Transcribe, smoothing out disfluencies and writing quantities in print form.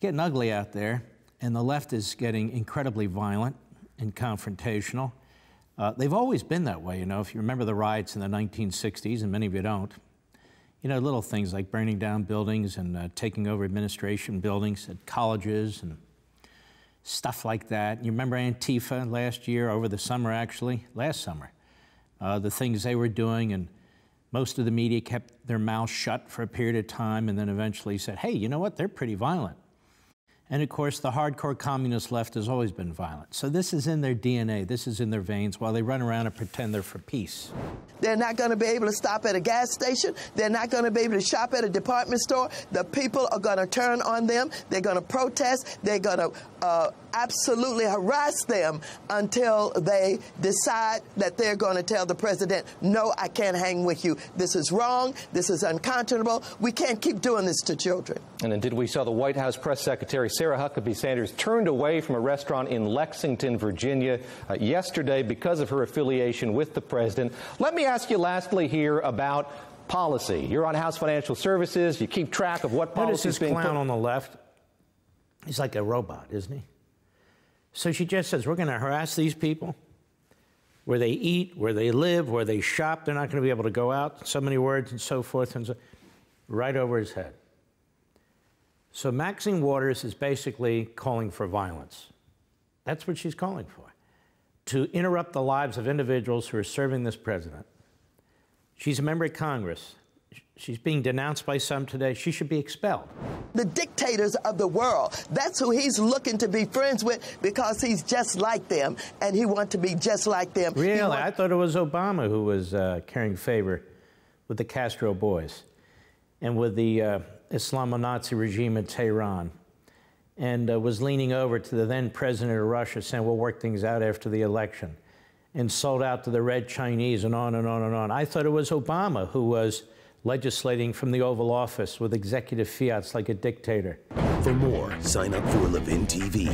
getting ugly out there, and the left is getting incredibly violent and confrontational. They've always been that way, you know, if you remember the riots in the 1960s, and many of you don't. You know, little things like burning down buildings and taking over administration buildings at colleges and stuff like that. You remember Antifa last year, over the summer actually, last summer, the things they were doing, and most of the media kept their mouths shut for a period of time and then eventually said, hey, you know what, they're pretty violent. And of course, the hardcore communist left has always been violent. So this is in their DNA, this is in their veins, while they run around and pretend they're for peace. They're not going to be able to stop at a gas station. They're not going to be able to shop at a department store. The people are going to turn on them. They're going to protest. They're going to absolutely harass them until they decide that they're going to tell the president, no, I can't hang with you. This is wrong. This is unconscionable. We can't keep doing this to children. And indeed, we saw the White House press secretary Sarah Huckabee Sanders turned away from a restaurant in Lexington, Virginia yesterday because of her affiliation with the president. Let me ask you lastly here about policy. You're on House Financial Services. You keep track of what policy is being put. Notice this clown on the left? He's like a robot, isn't he? So she just says, we're going to harass these people where they eat, where they live, where they shop. They're not going to be able to go out, so many words and so forth, and so, right over his head. So Maxine Waters is basically calling for violence. That's what she's calling for, to interrupt the lives of individuals who are serving this president. She's a member of Congress. She's being denounced by some today. She should be expelled. The dictators of the world, that's who he's looking to be friends with because he's just like them, and he wants to be just like them. Really? I thought it was Obama who was carrying favor with the Castro boys and with the Islamo-Nazi regime in Tehran, and was leaning over to the then president of Russia saying, we'll work things out after the election, and sold out to the Red Chinese, and on and on and on. I thought it was Obama who was legislating from the Oval Office with executive fiats like a dictator. For more, sign up for Levin TV.